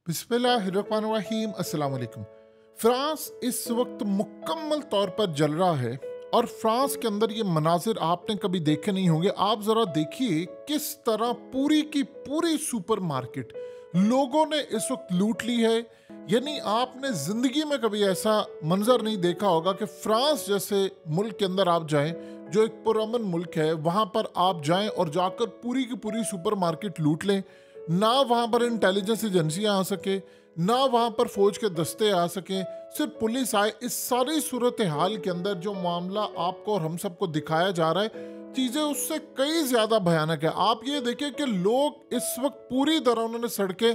बिस्मिल्लाहिर्रहमानिर्रहीम अस्सलाम वालेकुम। फ्रांस इस वक्त मुकम्मल तौर पर जल रहा है और फ्रांस के अंदर ये मनाजिर आपने कभी देखे नहीं होंगे। आप ज़रा देखिए किस तरह पूरी की पूरी सुपरमार्केट लोगों ने इस वक्त लूट ली है। यानी आपने ज़िंदगी में कभी ऐसा मंजर नहीं देखा होगा कि फ्रांस जैसे मुल्क के अंदर आप जाएं, जो एक पुरअमन मुल्क है, वहाँ पर आप जाएं और जाकर पूरी की पूरी सुपरमार्केट लूट लें। ना वहाँ पर इंटेलिजेंस एजेंसियाँ आ सके, ना वहाँ पर फौज के दस्ते आ सकें, सिर्फ पुलिस आए। इस सारी सूरत हाल के अंदर जो मामला आपको और हम सबको दिखाया जा रहा है, चीज़ें उससे कई ज़्यादा भयानक है। आप ये देखें कि लोग इस वक्त पूरी तरह उन्होंने सड़कें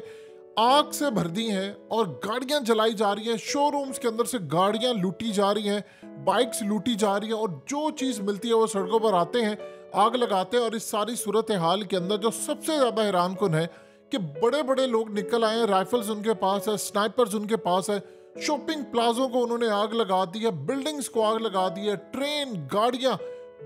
आग से भर दी हैं और गाड़ियां जलाई जा रही हैं, शोरूम्स के अंदर से गाड़ियां लूटी जा रही हैं, बाइक्स लूटी जा रही हैं और जो चीज़ मिलती है वो सड़कों पर आते हैं, आग लगाते हैं। और इस सारी सूरत हाल के अंदर जो सबसे ज़्यादा हैरान कुन है कि बड़े बड़े लोग निकल आए हैं, राइफल्स उनके पास है, स्नाइपर्स उनके पास है, शॉपिंग प्लाजों को उन्होंने आग लगा दी है, बिल्डिंग्स को आग लगा दी है, ट्रेन, गाड़ियां,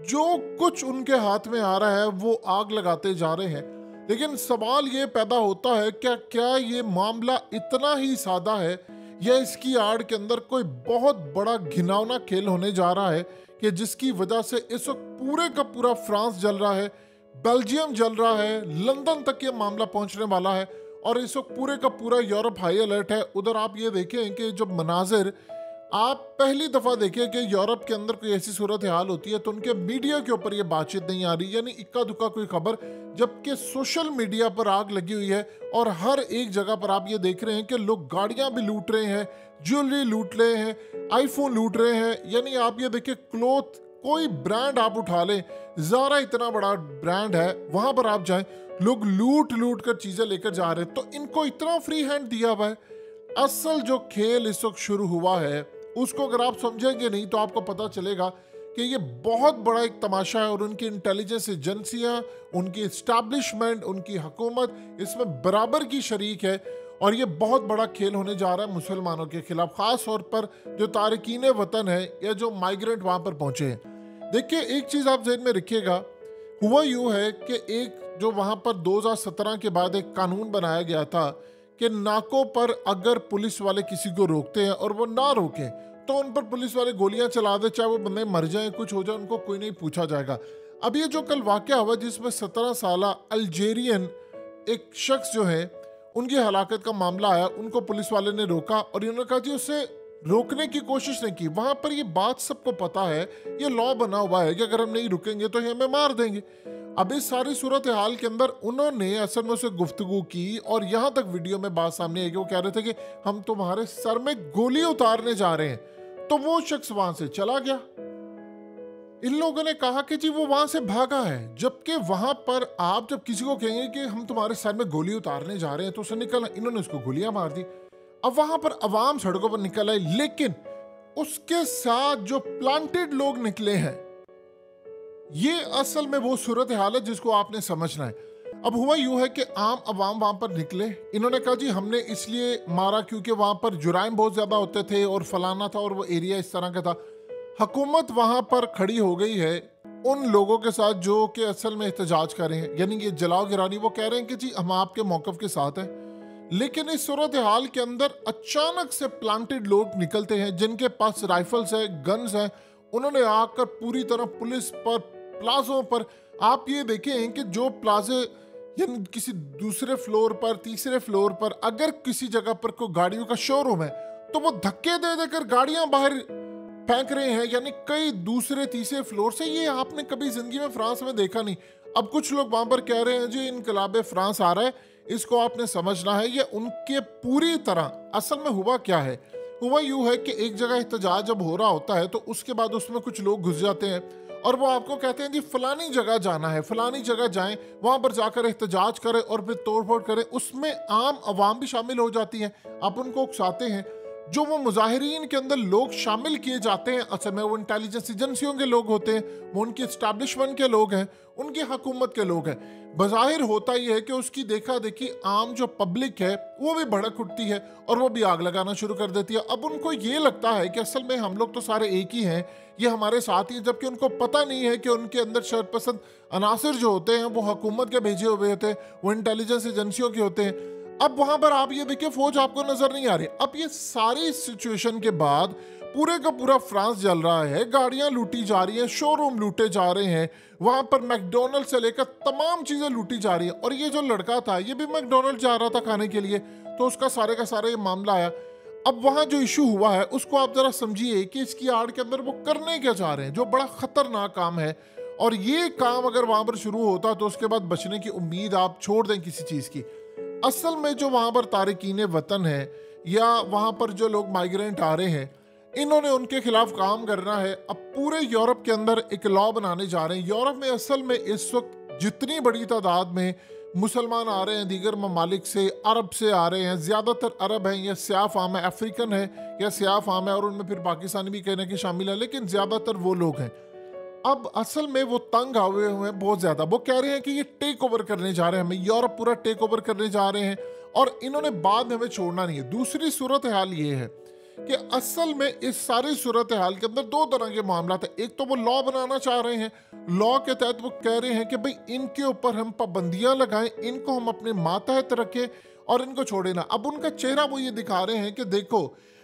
जो कुछ उनके हाथ में आ रहा है वो आग लगाते जा रहे हैं। लेकिन सवाल ये पैदा होता है, क्या क्या ये मामला इतना ही सादा है या इसकी आड़ के अंदर कोई बहुत बड़ा घिनौना खेल होने जा रहा है कि जिसकी वजह से इस वक्त पूरे का पूरा फ्रांस जल रहा है, बेल्जियम जल रहा है, लंदन तक ये मामला पहुंचने वाला है और इस वक्त पूरे का पूरा यूरोप हाई अलर्ट है। उधर आप ये देखें कि जब मनाजिर आप पहली दफा देखें कि यूरोप के अंदर कोई ऐसी सूरत हाल होती है तो उनके मीडिया के ऊपर ये बातचीत नहीं आ रही, यानी इक्का दुक्का कोई खबर, जबकि सोशल मीडिया पर आग लगी हुई है और हर एक जगह पर आप ये देख रहे हैं कि लोग गाड़ियां भी लूट रहे हैं, ज्वेलरी लूट रहे हैं, आईफोन लूट रहे हैं। यानी आप ये देखिए, क्लोथ, कोई ब्रांड आप उठा लें, ज़ारा इतना बड़ा ब्रांड है, वहां पर आप जाएं, लोग लूट लूट कर चीजें लेकर जा रहे हैं। तो इनको इतना फ्री हैंड दिया हुआ है। असल जो खेल इस वक्त शुरू हुआ है उसको अगर आप समझेंगे नहीं तो आपको पता चलेगा कि ये बहुत बड़ा एक तमाशा है और उनकी इंटेलिजेंस एजेंसियां, उनकी इस्टेब्लिशमेंट, उनकी हुकूमत इसमें बराबर की शरीक है और ये बहुत बड़ा खेल होने जा रहा है मुसलमानों के खिलाफ, खास तौर पर जो तारकीन वतन है या जो माइग्रेंट वहां पर पहुंचे हैं। देखिए, एक चीज आप ज़हन में रखिएगा, हुआ यूं है कि एक जो वहां पर 2017 के बाद एक कानून बनाया गया था कि नाकों पर अगर पुलिस वाले किसी को रोकते हैं और वो ना रोके तो उन पर पुलिस वाले गोलियां चला दे, चाहे वो बंदे मर जाएं, कुछ हो जाए, उनको कोई नहीं पूछा जाएगा। अब ये जो कल वाकया हुआ जिसमें 17 साल अल्जेरियन एक शख्स जो है उनकी हलाकत का मामला आया, उनको पुलिस वाले ने रोका और इन्होंने कहा जी उसे रोकने की कोशिश नहीं की। वहां पर ये बात सबको पता है, ये लॉ बना हुआ है कि अगर हम नहीं रुकेंगे तो ये हमें मार देंगे। अब इस सारी सूरत हाल के अंदर उन्होंने असल में उसे गुफ्तगू की और यहां तक वीडियो में बात सामने आई कि वो कह रहे थे कि हम तुम्हारे सर में गोली उतारने जा रहे हैं। तो वो शख्स वहां से चला गया। इन लोगों ने कहा कि जी वो वहां से भागा है, जबकि वहां पर आप जब किसी को कहेंगे कि हम तुम्हारे सर में गोली उतारने जा रहे हैं तो उसे निकल, इन्होंने उसको गोलियां मार दी। अब वहां पर अवाम सड़कों पर निकल आए, लेकिन उसके साथ जो प्लांटेड लोग निकले हैं, ये असल में वो सूरत हाल है जिसको आपने समझना है। अब हुआ यूं है कि आम अवाम वहां पर निकले, इन्होंने कहा जी हमने इसलिए मारा क्योंकि वहां पर जुराइम बहुत ज्यादा होते थे और फलाना था और वो एरिया इस तरह का था। हुकूमत वहां पर खड़ी हो गई है उन लोगों के साथ जो कि असल में एहतजाज कर रहे हैं, यानी ये जलाओ गिरानी, वो कह रहे हैं कि जी हम आपके मौकफ के साथ हैं। लेकिन इस सूरत हाल के अंदर अचानक से प्लांटेड लोग निकलते हैं जिनके पास राइफल्स है, गन्स है, उन्होंने आकर पूरी तरह पुलिस पर, प्लाजों पर, आप ये देखें कि जो प्लाजे यानी किसी दूसरे फ्लोर पर, तीसरे फ्लोर पर अगर किसी जगह पर कोई गाड़ियों का शोरूम है तो वो धक्के दे देकर गाड़ियां बाहर फेंक रहे हैं, यानी कई दूसरे तीसरे फ्लोर से। ये आपने कभी जिंदगी में फ्रांस में देखा नहीं। अब कुछ लोग वहां पर कह रहे हैं जी इनकलाबे फ्रांस आ रहा है, इसको आपने समझना है। ये उनके पूरी तरह, असल में हुआ क्या है, हुआ यूं है कि एक जगह एहतजाज जब हो रहा होता है तो उसके बाद उसमें कुछ लोग घुस जाते हैं और वो आपको कहते हैं जी फलानी जगह जाना है, फलानी जगह जाएं, वहां पर जाकर एहतजाज करें और फिर तोड़फोड़ करें। उसमें आम आवाम भी शामिल हो जाती है, आप उनको उकसाते हैं। जो वो मुजाहिरीन के अंदर लोग शामिल किए जाते हैं असल में वो इंटेलिजेंस एजेंसियों के लोग होते हैं, वो उनकी एस्टैब्लिशमेंट के लोग हैं, उनकी हुकूमत के लोग हैं। बज़ाहिर होता ही है कि उसकी देखा देखी आम जो पब्लिक है वो भी भड़क उठती है और वो भी आग लगाना शुरू कर देती है। अब उनको ये लगता है कि असल में हम लोग तो सारे एक ही हैं, ये हमारे साथ ही, जबकि उनको पता नहीं है कि उनके अंदर शरपसंद अनासर जो होते हैं वो हुकूमत के भेजे हुए होते हैं, वो इंटेलिजेंस एजेंसियों के होते हैं। अब वहां पर आप ये देखिए फौज आपको नजर नहीं आ रही। अब ये सारी सिचुएशन के बाद पूरे का पूरा फ्रांस जल रहा है, गाड़ियां लूटी जा रही हैं, शोरूम लूटे जा रहे हैं, वहां पर मैकडोनल्ड से लेकर तमाम चीजें लूटी जा रही है। और ये जो लड़का था ये भी मैकडोनल्ड जा रहा था खाने के लिए, तो उसका सारे का सारा ये मामला आया। अब वहां जो इशू हुआ है उसको आप जरा समझिए कि इसकी आड़ के अंदर वो करने क्या चाह रहे हैं, जो बड़ा खतरनाक काम है। और ये काम अगर वहां पर शुरू होता तो उसके बाद बचने की उम्मीद आप छोड़ दें किसी चीज की। असल में जो वहां पर तारिकीन वतन है या वहां पर जो लोग माइग्रेंट आ रहे हैं, इन्होंने उनके खिलाफ काम करना है। अब पूरे यूरोप के अंदर एक लॉ बनाने जा रहे हैं। यूरोप में असल में इस वक्त जितनी बड़ी तादाद में मुसलमान आ रहे हैं दीगर ममालिक से, अरब से आ रहे हैं, ज़्यादातर अरब हैं या स्याह फाम है, अफ्रीकन है या स्याह फाम है, और उनमें फिर पाकिस्तानी भी कहने की शामिल है, लेकिन ज़्यादातर वो लोग हैं। अब असल में वो तंग आए हुए हैं बहुत ज़्यादा। वो कह रहे हैं कि ये टेक ओवर करने जा रहे हैं, हमें यूरोप पूरा टेक ओवर करने जा रहे हैं और इन्होंने बाद में हमें छोड़ना नहीं है। दूसरी सूरत हाल ये है कि असल में इस सारी सूरत हाल के अंदर दो तरह के मामला है। एक तो वो लॉ बनाना चाह रहे हैं, लॉ के तहत वो कह रहे हैं कि भाई इनके ऊपर हम पाबंदियां लगाएं, इनको हम अपने मातहत रखें और इनको छोड़े ना। अब उनका चेहरा वो ये दिखा रहे हैं कि देखो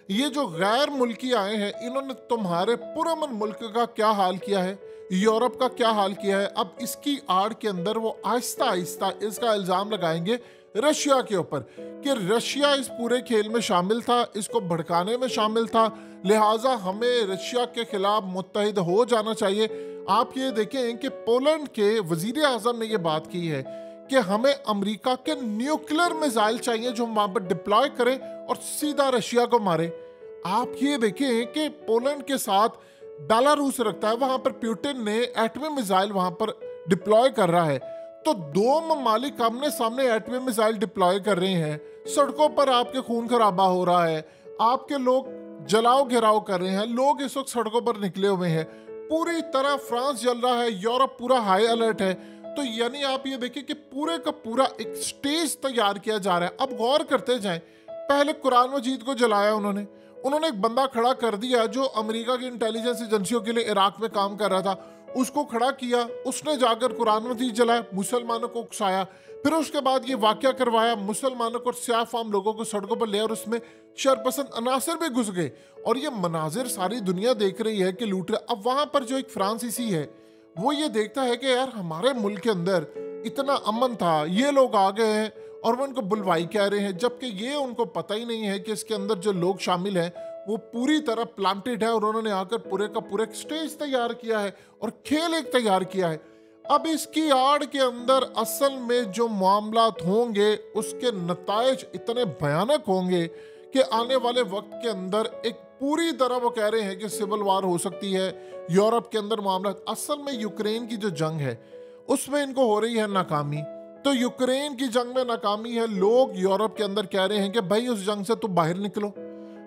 ये जो गैर मुल्की आए हैं इन्होंने तुम्हारे पुरअमन मुल्क का क्या हाल किया है, यूरोप का क्या हाल किया है। अब इसकी आड़ के अंदर वो आहिस्ता आहिस्ता इसका इल्ज़ाम लगाएंगे रशिया के ऊपर कि रशिया इस पूरे खेल में शामिल था, इसको भड़काने में शामिल था, लिहाजा हमें रशिया के खिलाफ मुत्तहिद हो जाना चाहिए। आप ये देखें कि पोलैंड के वजीर आज़म ने ये बात की है कि हमें अमेरिका के न्यूक्लियर मिसाइल चाहिए जो हम वहां पर डिप्लॉय करें और सीधा रशिया को मारे। आप ये देखें कि पोलैंड के साथ बेलारूस रखता है, वहां पर पुतिन ने एटमी मिसाइल वहां पर डिप्लॉय कर रहा है। तो दो ममालिक आमने सामने एटमी मिसाइल डिप्लॉय कर रहे हैं, सड़कों पर आपके खून खराबा हो रहा है, आपके लोग जलाओ घेराव कर रहे हैं, लोग इस वक्त सड़कों पर निकले हुए हैं, पूरी तरह फ्रांस जल रहा है, यूरोप पूरा हाई अलर्ट है। तो यानी आप ये देखिए कि पूरे का पूरा एक स्टेज तैयार किया जा रहा है। अब गौर करते जाएं, पहले कुरान मजीद को जलाया उन्होंने एक बंदा खड़ा कर दिया जो अमेरिका की इंटेलिजेंस एजेंसियों के लिए इराक में काम कर रहा था, उसको खड़ा किया, उसने जाकर कुरान मजीद जलाया, मुसलमानों को उकसाया, फिर उसके बाद ये वाकया करवाया, मुसलमानों को स्याह फाम लोगों को सड़कों पर ले और उसमें शरपसंद अनासर भी घुस गए और ये मनाजिर सारी दुनिया देख रही है कि लूट रहा। अब वहां पर जो एक फ्रांसीसी है वो ये देखता है कि यार हमारे मुल्क के अंदर इतना अमन था, ये लोग आ गए हैं और वो उनको बुलवाई कह रहे हैं, जबकि ये उनको पता ही नहीं है कि इसके अंदर जो लोग शामिल हैं वो पूरी तरह प्लांटेड है और उन्होंने आकर पूरे का पूरा एक स्टेज तैयार किया है और खेल एक तैयार किया है। अब इसकी आड़ के अंदर असल में जो मामलात होंगे उसके नताइज इतने भयानक होंगे कि आने वाले वक्त के अंदर एक पूरी तरह वो कह रहे हैं कि सिविल वार हो सकती है यूरोप के अंदर मामला। असल में यूक्रेन की जो जंग है उसमें इनको हो रही है नाकामी, तो यूक्रेन की जंग में नाकामी है। लोग यूरोप के अंदर कह रहे हैं कि भाई उस जंग से तो बाहर निकलो,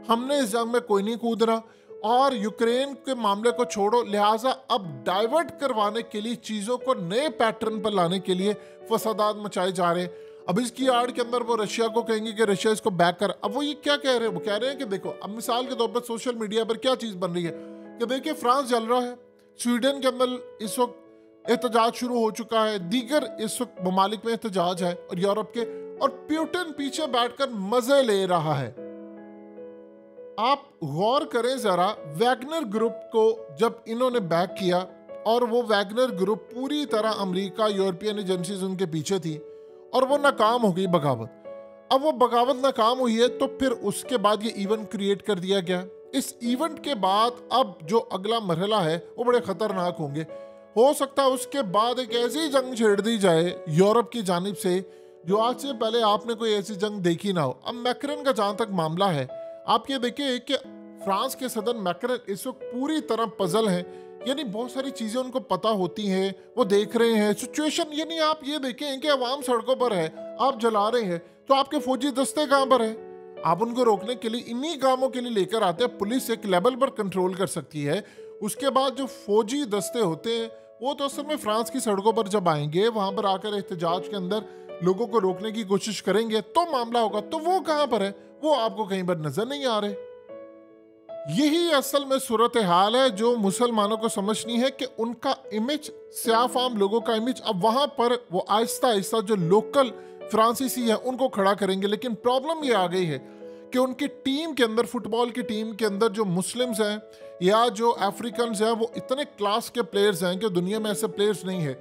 हमने इस जंग में कोई नहीं कूदना और यूक्रेन के मामले को छोड़ो। लिहाजा अब डाइवर्ट करवाने के लिए, चीज़ों को नए पैटर्न पर लाने के लिए फसादात मचाए जा रहे हैं। अब इसकी आड़ के अंदर वो रशिया को कहेंगे कि रशिया इसको बैक कर। अब वो ये क्या कह रहे हैं, वो कह रहे हैं कि देखो, अब मिसाल के तौर पर सोशल मीडिया पर क्या चीज़ बन रही है कि देखिए फ्रांस जल रहा है, स्वीडन के अंदर इस वक्त एहतजाज शुरू हो चुका है, दीगर इस वक्त ममालिक में एहतजाज है और यूरोप के, और पुतिन पीछे बैठकर मजे ले रहा है। आप गौर करें जरा, वैगनर ग्रुप को जब इन्होंने बैक किया और वो वैगनर ग्रुप पूरी तरह अमेरिका, यूरोपियन एजेंसीज उनके पीछे थी और वो नाकाम हो गई बगावत। अब वो बगावत नाकाम हुई है तो फिर उसके बाद ये इवेंट क्रिएट कर दिया गया। इस इवेंट के बाद अब जो अगला मरहला है वो बड़े खतरनाक होंगे। हो सकता है उसके बाद एक ऐसी जंग छेड़ दी जाए यूरोप की जानिब से जो आज से पहले आपने कोई ऐसी जंग देखी ना हो। अब मैक्रन का जहां तक मामला है, आप ये देखिए कि फ्रांस के सदर मैक्रन इस वक्त पूरी तरह पजल हैं, यानी बहुत सारी चीज़ें उनको पता होती हैं, वो देख रहे हैं सिचुएशन। यानी आप ये देखें कि अवाम सड़कों पर है, आप जला रहे हैं, तो आपके फौजी दस्ते कहाँ पर है? आप उनको रोकने के लिए इन्हीं कामों के लिए लेकर आते हैं। पुलिस एक लेवल पर कंट्रोल कर सकती है, उसके बाद जो फौजी दस्ते होते हैं वो तो असल में फ्रांस की सड़कों पर जब आएंगे, वहां पर आकर एहतजाज के अंदर लोगों को रोकने की कोशिश करेंगे तो मामला होगा। तो वो कहां पर है? वो आपको कहीं पर नजर नहीं आ रहे। यही असल में सूरत हाल है जो मुसलमानों को समझनी है कि उनका इमेज, स्याह फाम लोगों का इमेज, अब वहां पर वो आहिस्ता आहिस्ता जो लोकल फ्रांसीसी हैं उनको खड़ा करेंगे। लेकिन प्रॉब्लम ये आ गई है कि उनकी टीम के अंदर, फुटबॉल की टीम के अंदर जो मुस्लिम्स हैं या जो अफ्रीकन हैं वो इतने क्लास के प्लेयर्स हैं कि दुनिया में ऐसे प्लेयर्स नहीं है।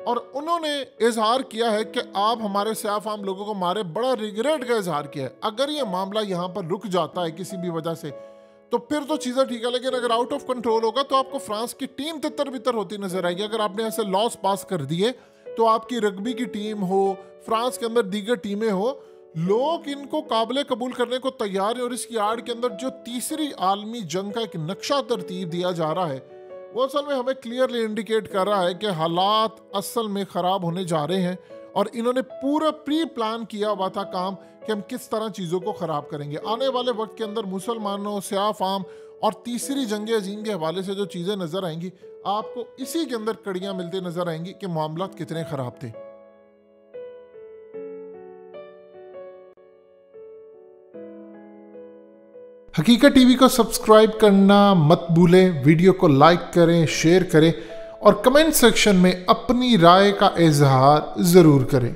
और उन्होंने इजहार किया है कि आप हमारे सियाफ आम लोगों को मारे, बड़ा रिग्रेट का इजहार किया है। अगर ये मामला यहाँ पर रुक जाता है किसी भी वजह से तो फिर तो चीज़ें ठीक है, लेकिन अगर आउट ऑफ कंट्रोल होगा तो आपको फ्रांस की टीम तितर बितर होती नजर आएगी। अगर आपने ऐसे लॉस पास कर दिए तो आपकी रग्बी की टीम हो, फ्रांस के अंदर दीगर टीमें हो, लोग इनको काबिल कबूल करने को तैयार है। और इसकी आड़ के अंदर जो तीसरी आलमी जंग का एक नक्शा तरतीब दिया जा रहा है वो असल में हमें क्लियरली इंडिकेट कर रहा है कि हालात असल में ख़राब होने जा रहे हैं। और इन्होंने पूरा प्री प्लान किया हुआ था काम कि हम किस तरह चीज़ों को ख़राब करेंगे। आने वाले वक्त के अंदर मुसलमानों, सियाफ आम और तीसरी जंग अजीम के हवाले से जो चीज़ें नज़र आएंगी आपको इसी के अंदर कड़ियाँ मिलती नज़र आएंगी कि मामला कितने ख़राब थे। हकीकत टीवी को सब्सक्राइब करना मत भूलें, वीडियो को लाइक करें, शेयर करें और कमेंट सेक्शन में अपनी राय का इजहार ज़रूर करें।